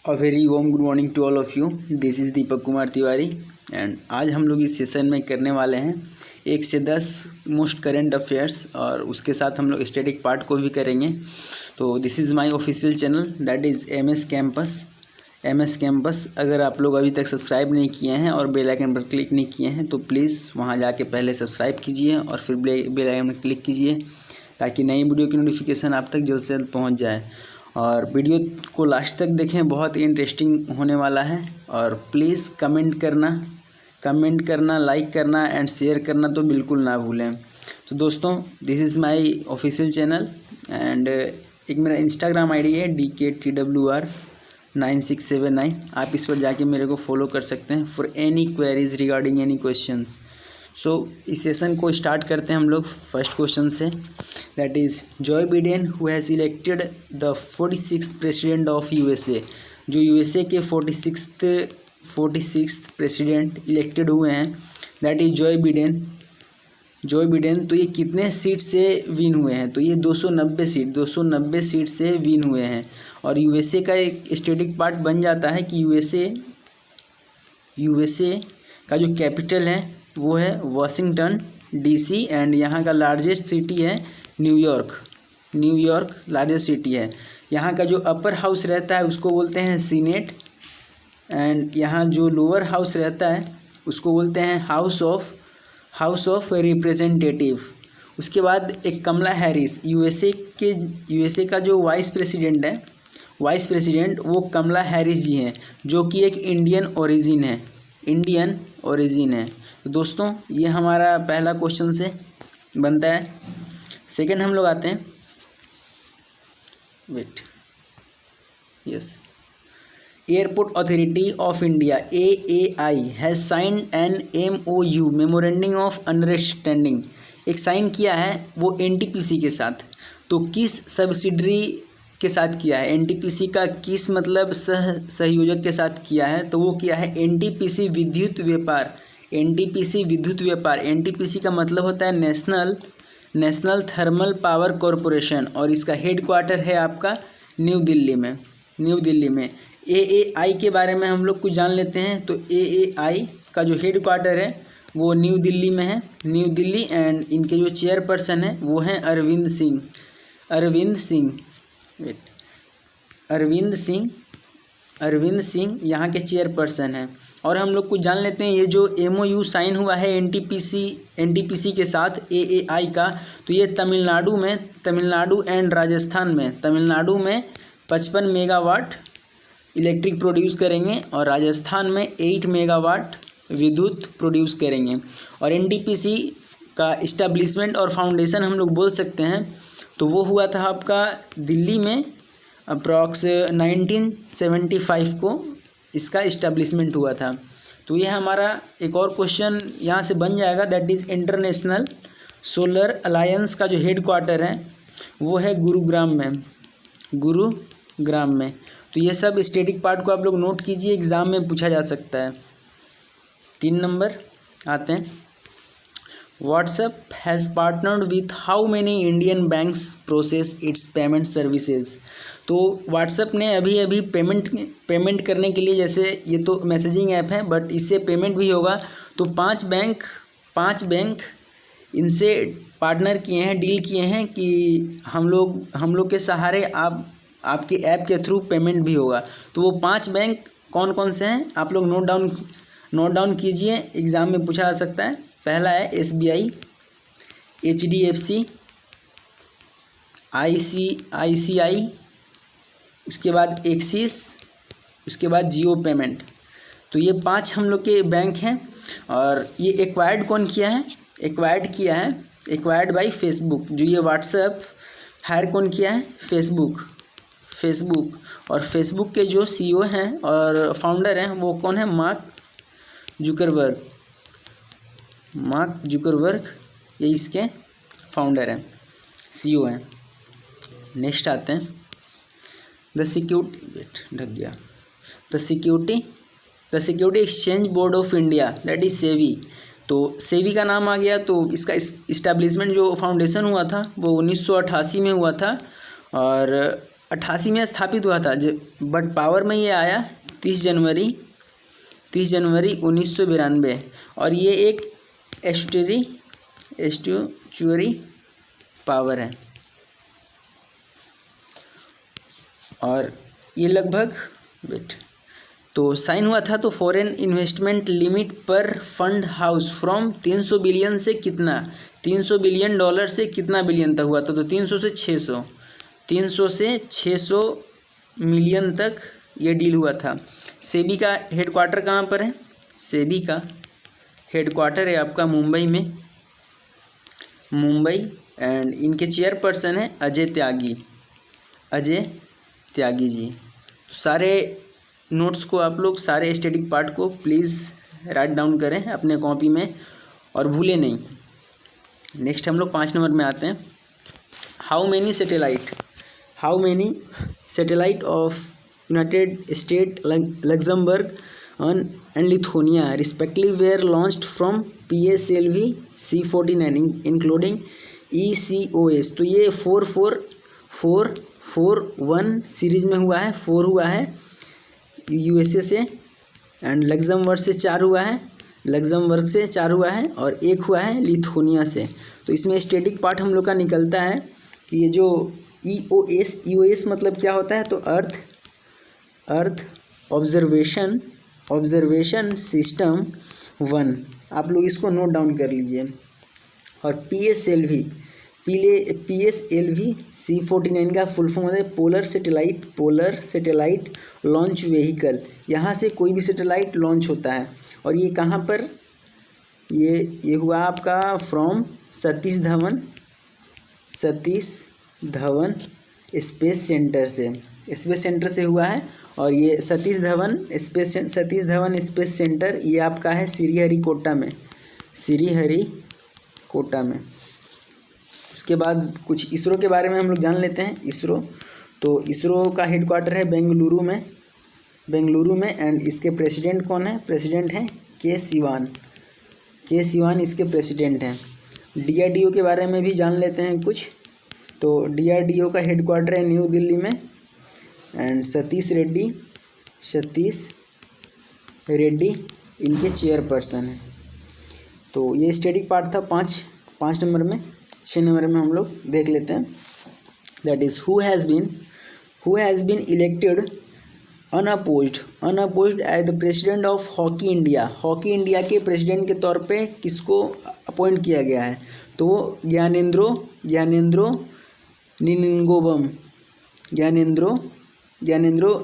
A very warm good morning to all of you. This is Deepak Kumar Tiwari and आज हम लोग इस सेशन में करने वाले हैं 1 से 10 मोस्ट करेंट अफेयर्स और उसके साथ हम लोग स्टैटिक पार्ट को भी करेंगे। तो this is my official channel that is MS campus. अगर आप लोग अभी तक सब्सक्राइब नहीं किए हैं और बेल आइकन पर क्लिक नहीं किए हैं तो प्लीज़ वहाँ जाके पहले सब्सक्राइब कीजिए और फिर बेल आइकन पर क्लिक कीजिए ताकि नई वीडियो की नोटिफिकेशन आप तक जल्द से जल्द पहुँच जाए। और वीडियो को लास्ट तक देखें, बहुत इंटरेस्टिंग होने वाला है। और प्लीज़ कमेंट करना, लाइक करना एंड शेयर करना तो बिल्कुल ना भूलें। तो दोस्तों, this is my official channel and एक मेरा इंस्टाग्राम आईडी है DKTWR9679। आप इस पर जाके मेरे को फॉलो कर सकते हैं for any queries regarding any questions. So इस सेशन को स्टार्ट करते हैं हम लोग फर्स्ट क्वेश्चन से, that is Joe Biden who has elected the 46th president of USA। जो USA के 46th प्रेसिडेंट इलेक्टेड हुए हैं दैट इज़ जॉय बिडेन। तो ये कितने सीट से विन हुए हैं? तो ये 290 सीट से विन हुए हैं। और USA का एक स्टैटिक पार्ट बन जाता है कि USA का जो कैपिटल है वो है वाशिंगटन DC एंड यहाँ का लार्जेस्ट सिटी है न्यूयॉर्क लार्जेस्ट सिटी है। यहाँ का जो अपर हाउस रहता है उसको बोलते हैं सीनेट एंड यहाँ जो लोअर हाउस रहता है उसको बोलते हैं हाउस ऑफ रिप्रेजेंटेटिव। उसके बाद एक कमला हैरिस, USA का जो वाइस प्रेसिडेंट वो कमला हैरिस जी हैं जो कि एक इंडियन ओरिजिन है। तो दोस्तों, ये हमारा पहला क्वेश्चन से बनता है। सेकंड हम लोग आते हैं, airport authority of India AAI has signed an MOU memorandum of understanding. एक साइन किया है वो NTPC के साथ। तो किस सब्सिडरी के साथ किया है? NTPC का किस मतलब सहयोजक के साथ किया है? तो वो किया है NTPC विद्युत व्यापार। NTPC का मतलब होता है नेशनल थर्मल पावर कॉरपोरेशन और इसका हेड क्वार्टर है आपका न्यू दिल्ली में। AAI के बारे में हम लोग कुछ जान लेते हैं। तो AAI का जो हेड क्वार्टर है वो न्यू दिल्ली में है एंड इनके जो चेयरपर्सन है वो हैं अरविंद सिंह यहाँ के चेयरपर्सन हैं। और हम लोग कुछ जान लेते हैं, ये जो MOU साइन हुआ है NTPC के साथ AAI का, तो ये तमिलनाडु एंड राजस्थान में 55 मेगावाट इलेक्ट्रिक प्रोड्यूस करेंगे और राजस्थान में 8 मेगावाट विद्युत प्रोड्यूस करेंगे। और NTPC का इस्टेब्लिशमेंट और फाउंडेशन हम लोग बोल सकते हैं तो वो हुआ था आपका दिल्ली में अप्रॉक्स 1975 को इसका इस्टेब्लिशमेंट हुआ था। तो ये हमारा एक और क्वेश्चन यहाँ से बन जाएगा, that is international solar alliance का जो हेड क्वार्टर है वो है गुरुग्राम में। तो ये सब स्टैटिक पार्ट को आप लोग नोट कीजिए, एग्ज़ाम में पूछा जा सकता है। 3 नंबर आते हैं, WhatsApp has partnered with how many Indian banks process it's payment services. तो व्हाट्सएप ने अभी पेमेंट करने के लिए, जैसे ये तो मैसेजिंग ऐप है बट इससे पेमेंट भी होगा, तो 5 बैंक इनसे पार्टनर किए हैं, डील किए हैं कि हम लोग के सहारे आपके ऐप के थ्रू पेमेंट भी होगा। तो वो 5 बैंक कौन कौन से हैं आप लोग नोट डाउन कीजिए, एग्ज़ाम में पूछा जा सकता है। पहला है SBI, HDFC, ICICI, उसके बाद एक्सिस, उसके बाद जियो पेमेंट। तो ये 5 हम लोग के बैंक हैं। और ये एक्वायर्ड कौन किया है? Acquired by Facebook. जो ये व्हाट्सएप हायर कौन किया है? फेसबुक। और फेसबुक के जो CEO हैं और फाउंडर हैं वो कौन है? मार्क जुकरबर्ग, ये इसके फाउंडर हैं, CEO हैं। नेक्स्ट आते हैं, the security exchange board of India that is SEBI. तो सेबी का नाम आ गया। तो इसका इस्टेब्लिशमेंट जो फाउंडेशन हुआ था वो 1988 में हुआ था और 88 में स्थापित हुआ था, बट पावर में ये आया 30 जनवरी 1992। और ये एक एस्टुअरी पावर है। और ये लगभग तो साइन हुआ था तो फॉरेन इन्वेस्टमेंट लिमिट पर फंड हाउस फ्रॉम 300 बिलियन से कितना, 300 बिलियन डॉलर से कितना बिलियन तक हुआ था, तो 300 से 600 मिलियन तक ये डील हुआ था। सेबी का हेडक्वार्टर कहाँ पर है, सेबी का हेडक्वार्टर है आपका मुंबई में, मुंबई। एंड इनके चेयरपर्सन है अजय त्यागी जी। सारे नोट्स को आप लोग, सारे स्टैटिक पार्ट को प्लीज़ राइट डाउन करें अपने कॉपी में और भूलें नहीं। नेक्स्ट हम लोग 5 नंबर में आते हैं। How many satellite of United State, Luxembourg and Lithuania respectively were launched from PSLV C49 including ECOS। तो ये 441 सीरीज़ में हुआ है, 4 हुआ है USA से, एंड लग्जमबर्ग से 4 हुआ है, और 1 हुआ है लिथुआनिया से। तो इसमें स्टैटिक पार्ट हम लोग का निकलता है कि ये जो EOS मतलब क्या होता है, तो अर्थ ऑब्जर्वेशन सिस्टम 1, आप लोग इसको नोट डाउन कर लीजिए। और PSLV C49 का फुल फॉर्म होता है पोलर सैटेलाइट लॉन्च व्हीकल। यहाँ से कोई भी सैटेलाइट लॉन्च होता है। और ये कहाँ पर, ये हुआ आपका from Satish Dhawan space centre से हुआ है। और ये सतीश धवन स्पेस सेंटर ये आपका है श्रीहरिकोटा में। उसके बाद कुछ इसरो के बारे में हम लोग जान लेते हैं। इसरो का हेडक्वार्टर है बेंगलुरु में। एंड इसके प्रेसिडेंट कौन है, प्रेसिडेंट हैं के सिवान इसके प्रेसिडेंट हैं। DRDO के बारे में भी जान लेते हैं कुछ। तो DRDO का हेडक्वार्टर है न्यू दिल्ली में। एंड सतीश रेड्डी इनके चेयरपर्सन हैं। तो ये स्टैटिक पार्ट था 5 नंबर में। 6 नंबर में हम लोग देख लेते हैं, that is who has been elected unopposed as the president of hockey India के प्रेसिडेंट के तौर पे किसको अपॉइंट किया गया है, तो ज्ञानेंद्रो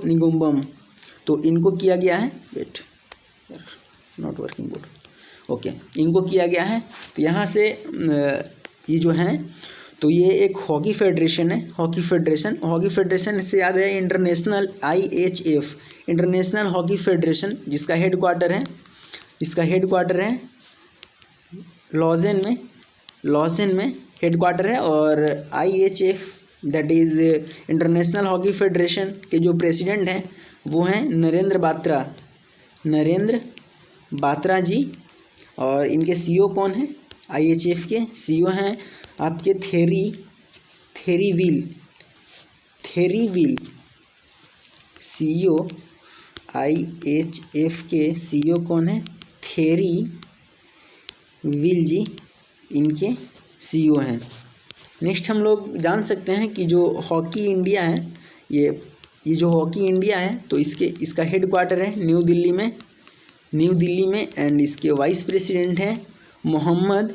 निंगोमबम। तो इनको किया गया है, इनको किया गया है। तो यहाँ से ये जो हैं, तो ये एक हॉकी फेडरेशन है। हॉकी फेडरेशन से याद है international IHF international hockey federation, जिसका हेडक्वार्टर है लॉजेन में हेडक्वार्टर है। और IHF that is international hockey federation के जो प्रेसिडेंट हैं वो हैं नरेंद्र बात्रा जी। और इनके CEO कौन है, IHF के CEO हैं आपके थेरी विल CEO IHF के CEO कौन है, थेरी विल जी इनके CEO हैं। नेक्स्ट हम लोग जान सकते हैं कि जो हॉकी इंडिया है, ये जो हॉकी इंडिया है, तो इसका हेडक्वार्टर है न्यू दिल्ली में। एंड इसके वाइस प्रेसिडेंट हैं मोहम्मद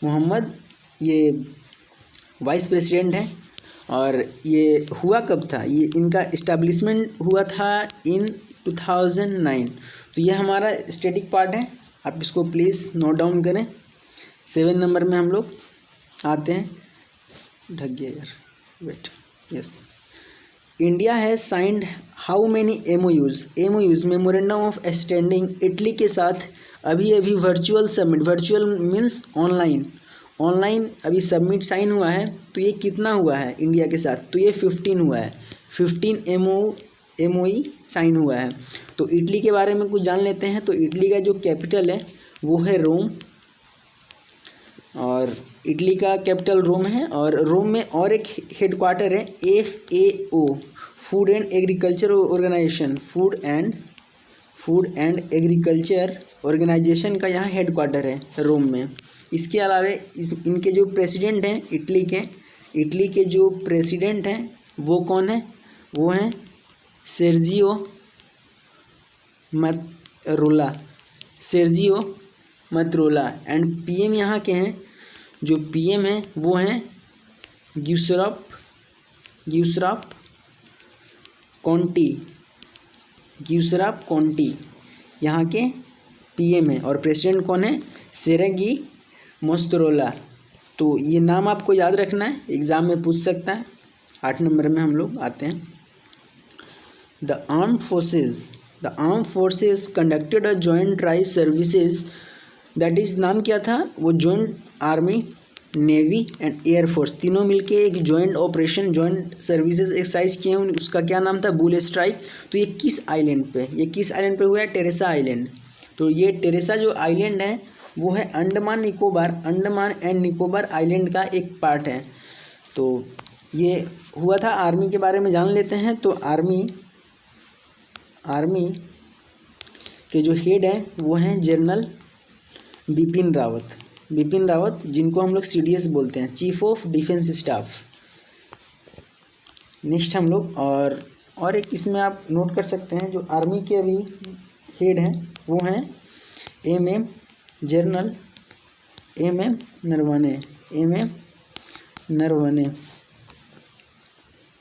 मोहम्मद, ये वाइस प्रेसिडेंट हैं। और ये हुआ कब था, ये इनका इस्टेब्लिशमेंट हुआ था इन 2009। तो ये हमारा स्टैटिक पार्ट है, आप इसको प्लीज़ नोट डाउन करें। 7 नंबर में हम लोग आते हैं, ढक गया यार, wait, yes. India has signed how many MOUs memorandum of understanding Italy के साथ अभी वर्चुअल मीन्स ऑनलाइन अभी सबमिट साइन हुआ है। तो ये कितना हुआ है इंडिया के साथ, तो ये 15 हुआ है। 15 MOU साइन हुआ है। तो इटली के बारे में कुछ जान लेते हैं। तो इटली का जो कैपिटल है वो है रोम, और इटली का कैपिटल रोम है। और रोम में और एक हेडक्वार्टर है FAO, food and agriculture organization, food and agriculture organization का यहाँ हेडक्वार्टर है रोम में। इसके अलावा इनके जो प्रेसिडेंट हैं इटली के जो प्रेसिडेंट हैं वो कौन है, वो हैं सेर्जियो मतरोला। एंड PM यहाँ के हैं, जो PM हैं वो हैं ग्यूसराप कॉन्टी यहाँ के PM हैं। और प्रेसिडेंट कौन है, सेरेगी मोस्तरोला। तो ये नाम आपको याद रखना है, एग्ज़ाम में पूछ सकता है। 8 नंबर में हम लोग आते हैं। The armed forces conducted a joint tri services, that is नाम क्या था, वो joint army, navy and air force तीनों मिलके एक joint operation, joint services exercise किए हैं। उसका क्या नाम था, बुल स्ट्राइक। तो ये किस आइलैंड पे हुआ है, टेरेसा आइलैंड। तो ये टेरेसा जो आइलैंड है वो है अंडमान एंड निकोबार आइलैंड का एक पार्ट है। तो ये हुआ था। आर्मी के बारे में जान लेते हैं। तो आर्मी के जो हेड हैं वो हैं जनरल बिपिन रावत, जिनको हम लोग CDS बोलते हैं, chief of defence staff. Next हम लोग और एक इसमें आप नोट कर सकते हैं, जो आर्मी के अभी हेड हैं वो हैं जनरल MM नरवणे।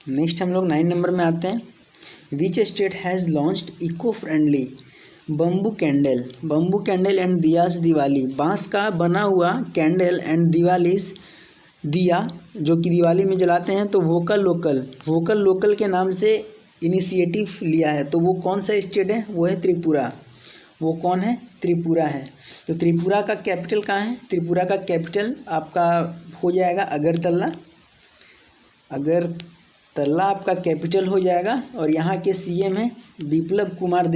नेक्स्ट हम लोग 9 नंबर में आते हैं। Which state has launched eco friendly bamboo candle and diyas Diwali, बांस का बना हुआ कैंडल एंड दिया जो कि दिवाली में जलाते हैं। तो वोकल लोकल के नाम से इनिशिएटिव लिया है। तो वो कौन सा स्टेट है, वो है त्रिपुरा। वो कौन है, त्रिपुरा है। तो त्रिपुरा का कैपिटल कहाँ है, त्रिपुरा का कैपिटल आपका हो जाएगा अगरतला आपका कैपिटल हो जाएगा। और यहाँ के CM है बिप्लब कुमार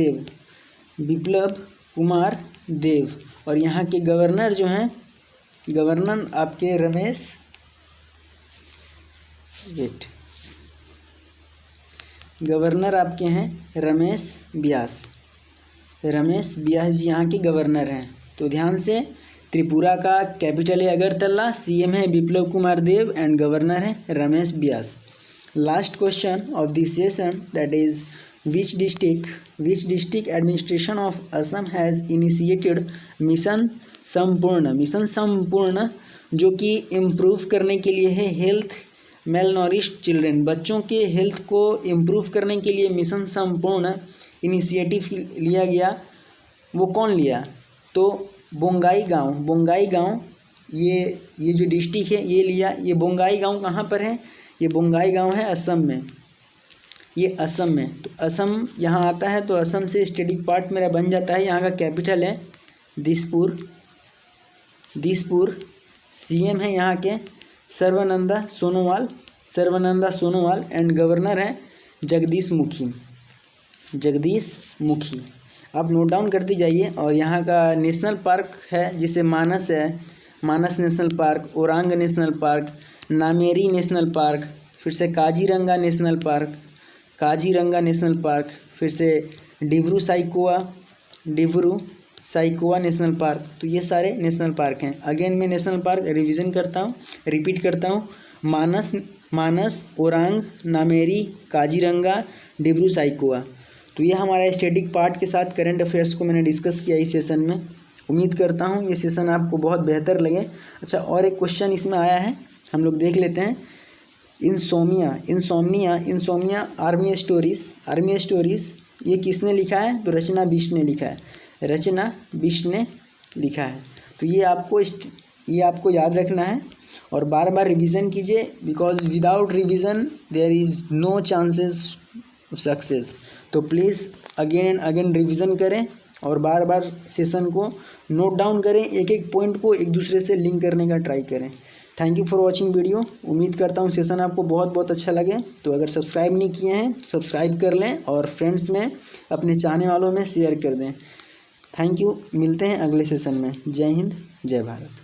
देव। और यहाँ के गवर्नर जो हैं, गवर्नर आपके गवर्नर आपके हैं रमेश ब्यास जी यहाँ के गवर्नर हैं। तो ध्यान से, त्रिपुरा का कैपिटल है अगरतला, CM है बिप्लब कुमार देव एंड गवर्नर है Ramesh Beas. Last question of this session, that is which district administration of Assam has initiated mission संपूर्ण, जो कि इम्प्रूव करने के लिए है हेल्थ मेलनॉरिश्ड चिल्ड्रेन, बच्चों के हेल्थ को इम्प्रूव करने के लिए मिशन संपूर्ण इनिशिएटिव लिया गया। वो कौन लिया, तो बोंगाई गांव ये जो डिस्ट्रिक्ट है ये लिया। ये बोंगाई गांव कहाँ पर है, ये बोंगाई गांव है असम में, ये असम में। तो असम यहाँ आता है, तो असम से स्टेटिक पार्ट मेरा बन जाता है। यहाँ का कैपिटल है दिसपुर। CM है यहाँ के सर्वानंदा सोनोवाल एंड गवर्नर है जगदीश मुखी। आप नोट डाउन करते जाइए। और यहाँ का नेशनल पार्क है, जिसे Manas national park, Orang national park, Nameri national park, फिर से काजीरंगा नेशनल पार्क, फिर से डिब्रू साइकोवा नेशनल पार्क। तो ये सारे नेशनल पार्क हैं। अगेन मैं नेशनल पार्क रिपीट करता हूँ, मानस, ओरांग, नामेरी, काजीरंगा, डिब्रू साइकोवा। तो ये हमारा स्टैटिक पार्ट के साथ करंट अफेयर्स को मैंने डिस्कस किया इस सेशन में। उम्मीद करता हूँ ये सेशन आपको बहुत बेहतर लगे। अच्छा, और एक क्वेश्चन इसमें आया है, हम लोग देख लेते हैं। इंसोम्निया आर्मी स्टोरीज ये किसने लिखा है, तो रचना बिष्ट ने लिखा है। तो ये आपको याद रखना है और बार बार रिवीजन कीजिए, because without revision there is no chances of success. तो please again and again revision करें और बार बार सेशन को नोट डाउन करें, एक एक पॉइंट को एक दूसरे से लिंक करने का ट्राई करें। Thank you for watching video. उम्मीद करता हूँ सेशन आपको बहुत बहुत अच्छा लगे। तो अगर सब्सक्राइब नहीं किए हैं सब्सक्राइब कर लें और फ्रेंड्स में अपने चाहने वालों में शेयर कर दें। Thank you. मिलते हैं अगले सेशन में। जय हिंद, जय भारत।